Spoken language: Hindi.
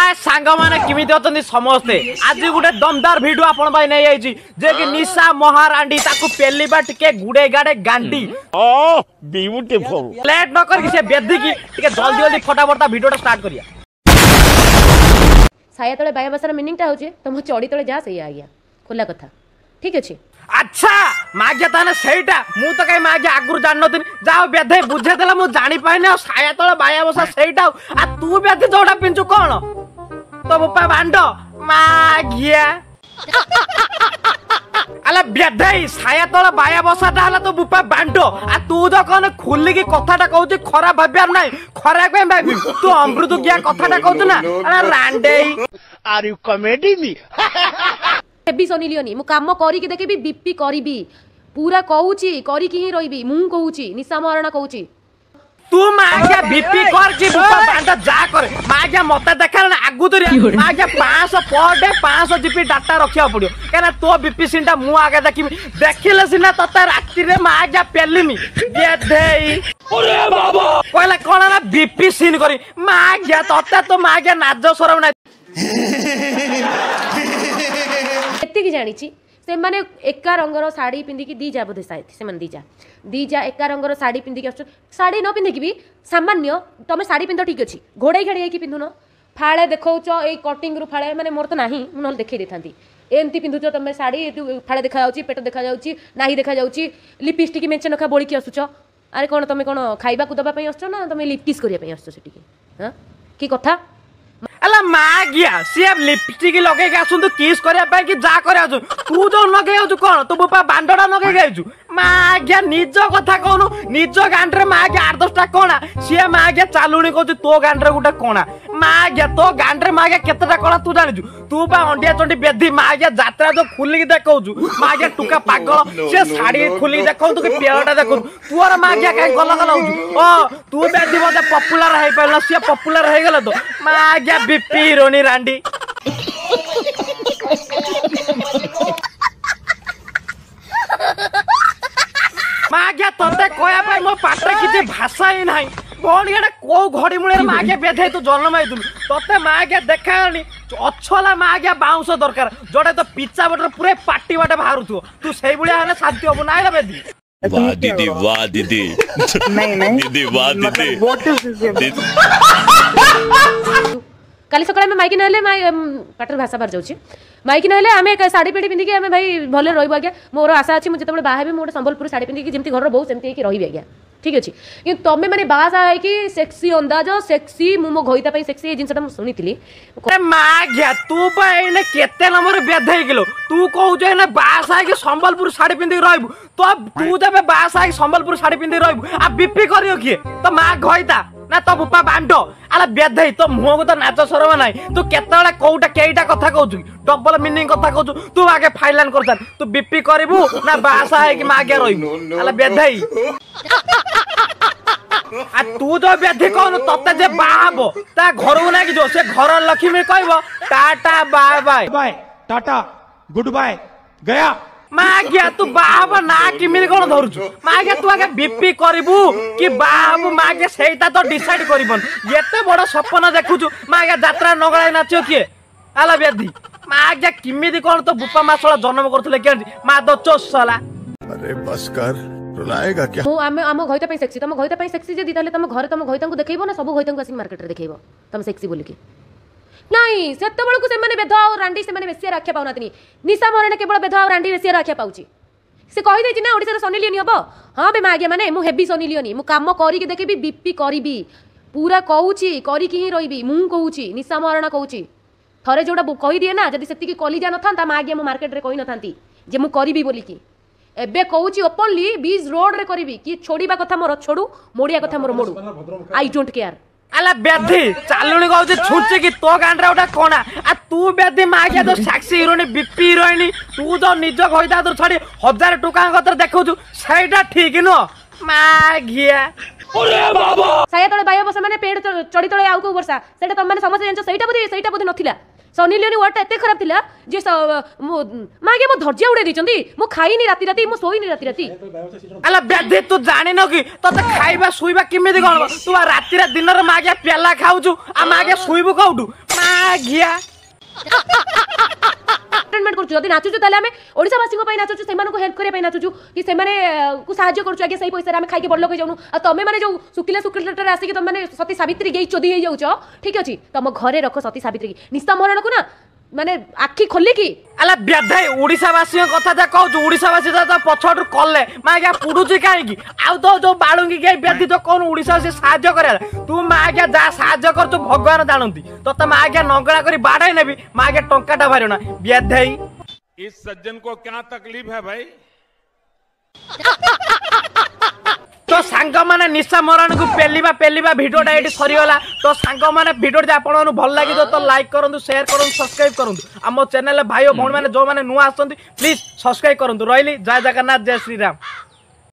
हाय सांग माने किमिति अछंती समस्ते आज गोटे दमदार वीडियो आपण भाई नै आइची जे कि निशा महारांडी ताकू पेली बा टिके गुडे गाडे गांडी ओ ब्यूटीफुल लेट न कर कि से बेदी की टिके जल्दी जल्दी फटाफट वीडियोटा स्टार्ट करिया। साया तळे बाया बसार मीनिंग टा होचे तुम चौड़ी तळे जा सही आ गया खुला कथा ठीक अछि। अच्छा मागे ताने सेटा मु तो कई मागे आगुर जान नथिन जाओ बेधे बुझे देला मु जानि पाइने साया तळे बाया बसा सेटा आ तू बेधे जोडा पिंचु कोन तो बप्पा बांडो मागिया अला बेधे साया तळे बाया बसाटा हला तो बुप्पा बांडो आ तू जो कोन खुली की कथाटा कहउची खरा भाबियार नाही खरा कोइ भाबी तू अमृत किया कथाटा कहउछ ना अला रांडेई आर यू कॉमेडी मी हेबी सोनी लियोनी मु काम करी के देखेबी बीपी करबी पूरा कहूची करी की ही रहबी मु कहूची निशा महाराणा कहूची तू मागे बीपी कर की बुपा बांडा जा करे मागे मते देखा ना आगु तरी मागे 500 पर डे 500 जीबी डाटा रखिया पड़ियो केना तो बीपी सिनटा मु आगे देखिबी देखिले सिना तते राती रे मागे पेलिमी दे देई अरे बाबा कहला कोन ना बीपी सिन करी मागे तते तो मागे नाज सरम ना एति जानी से माने एका रंगर साड़ी पिंधिकी दीजा बोधे से दीजा एका रंगर साड़ी पिंधिकी आस साड़ी न पिंधिकी भी सामान्य तुम साड़ी पिंध ठीक अच्छी घोड़े घाड़ी पिंधुन फाड़े देखौच ये कटिंग रु फाड़े माने मोर तो नाही न देखे देथांती एमती पिंधुच तुम साड़ी फाड़े देखा जाउची पेट देखा जाउची नाही देखा जाउची लिपस्टिक मेंचे नखा बोलिकी आसुच अरे कौन तुम कौन खाइबा को दबा आसछ ना तुम लिपकिस करिया आसछ सेटिके हां की कथा अला मागिया से लिपस्टिक लगे के आसु किस करिया पे कि जा करे आजु तू जो लगे आजु कोन तू बुपा बांडडा लगे गइजु मागिया निज कथा कोन निज गांडरे मागिया 8-10टा कोना से मागिया चालुणी को तो गांडरे गुटा कोना मागिया तो गांडरे मागिया केतटा कोना तू जानिजु तू बा अंडिया चंडी बेदी मागिया यात्रा जो खुली देखौजु मागिया टुका पागल से साड़ी खुली देखौ तू के पेड़टा देखौ तू और मागिया काई गला गला होजु ओ तू बेदी बदे पॉपुलर है पहला से पॉपुलर है गेल तो मागिया बीपी रोनी रांडी मागिया तते कोया पाई मो पाटे किछि भाषा ही नाही बोनियाडा को घड़ी मुळे मागिया बेधे तू जन्म आइतुल तते मागिया देखानी अच्छला मागिया बाउंस दरकार जोडे तो पिच्चा बटर पूरे पार्टी बाटे बाहरुथु तू सेई बुलिया हने शांति होबो नाही रे बेदी वाह दीदी नहीं दीदी वाह दीदी व्हाट इज काली सकाळे में माइकी नहले पाटर भाषा बाहर जाउची माइकी नहले आमे साड़ी पेटी पिंधिकी आमे भाई भले रहइबो आज्ञा मोर आशा अछि मु जेतेबेले बाहाबे मु संबलपुर साड़ी पिंधिकी जेमती घर बहु सेमती कि रहिबे आज्ञा ठीक अछि कि तमे माने बासा है कि सेक्सी अंदाज सेक्सी मु घोइता पई सेक्सी ए जिंसटा मु सुनिथिली अरे मागिया तू पाइने केते नंबर बेधै गेलो तू कहू जे ना बासा है कि संबलपुर साड़ी पिंधिकी रहइबु तो तू जबे बासा है कि संबलपुर साड़ी पिंधिकी रहइबु आ बीपी करियो कि तो मा घोइता ना तो बुपा बांडो आला बेधै तो मुह को तो नाच सरवा नाही तू केतळे कोउटा केइटा कथा कहउछु डबल मीनिंग कथा कहउछु तू आगे फाइलान करता तू बीपी करबु ना बासा है कि मागे रहिबु आला बेधै आ तू जो बेधि कोन तते जे बाहबो ता घरु ना कि जो से घर लक्ष्मी कहबो tata bye bye bye tata good bye गया मागिया तू बाहबो ना कि मिल कोन धरुछु मागिया तू आगे बीपी करबु कि बाहबो मागे सेटा तो डिसाइड करबन एते बड़ सपना देखुछु मागिया यात्रा नगळाय नाचियो के आला बेधि मागिया किमिदि कोन तो बुपा मासला जन्म करथले के मा दो चोसला अरे बस कर रुलाएगा क्या मु आम घोइता पई सेक्सी तुम घोइता पई सेक्सी जदी ताले तुम घर तुम घोइता को देखैबो ना सब घोइता को आसी मार्केट रे देखैबो तुम सेक्सी बोली की नहीं सेते बळकु से माने बेधा और रांडी से माने बेसिया राख्या पाउनातनी निशा मोरने केवल बेधा और रांडी बेसिया राख्या पाउची से कहि दैछि ना ओडिसा रे सोनी लियोनी हबो हां बे मागे माने मु हेबी सोनी लियोनी मु काम करी के देखेबी बीपी करबी पूरा कहूची करी की ही रहबी मु कहूची निशा मोरना कहूची थरे जोडा कहि दिए ना जदी सेति की कलिजा न थांता मागे मु मार्केट रे कहि न थांती जे मु करबी बोली की एबे कहूची ओपनली बीज रोड रे करबी कि छोड़ीबा कथा मोर छोड़ू मोड़िया कथा मोर मोड़ू आई डोंट केयर आला बेधि चालुणी कहू छुचे कि तो गांडरे उठा कोना आ तू बेधि मागिया तो सेक्सी हीरोइन बीपी हीरोइन तू जो निज घोइता तो छाड़ी 1000 टका कतर देखौछु सेटा ठीक न मागिया अरे बाबा साया तळे बाया बस माने पेड़ चढ़ी तळे आउ को वर्षा सेटा तुम माने समझ जानछ सेटा बुद्धि नथिला सोनी लियोनी वाटा एते खराब थिला जे मागे मो धर्जिया उड़े दिचंदी मो खाइनी राती राती मो सोइनी राती राती अला बेधि तू जानि न कि तते खाइबा सुइबा किमिदि कोन तू राती रा दिन रे मागे पेला खाउछु आ मागे सुइबु कौटु ମାଗିଆ एंटरटेनमेंट करछु जदी नाचुछु ताले हमें ओडिसा वासी को पई नाचुछु सेमानको हेल्प करे पई नाचुछु कि सेमाने को सहाय्य करछु आगे सही पैसा रे हमें खाइ के बड़ लोग जाउनु आ तमे माने जो सुकिला सुकिला आसी के तमे माने सती सावित्री गेई चोदी हे जाउछ ठीक अछि तम घरे रख सती सावित्री की निस्ता मरण को ना माने आखी खोली की अला बेधाई ओडिसावासी कथा जा कहू ओडिसावासी तो पछटू कले माँ पुडुची कहीं आउ तो जो बाड़ुंगी गई बेदी तो कौन ओडिसावासी साहाय्य करे तू माँ जा साहाय्य कर भगवान जानती तो माँ नंगड़ा कर बाड़ाई नेबी माँ टंकाटा बाहर ना बेधाई इस सज्जन को क्या तकलीफ है भाई? तो सांग माने निशा मरण को पेलिबा वीडियोटा ये सरीगला तो सांग माने वीडियो आपन भल लगी तो लाइक करूँ शेयर करूँ सब्सक्राइब करूँ आम चैनल भाई और भौणी मैंने जो मैंने नुआ आसती प्लीज सब्सक्राइब करूँ रही जय जगन्नाथ जय श्रीराम।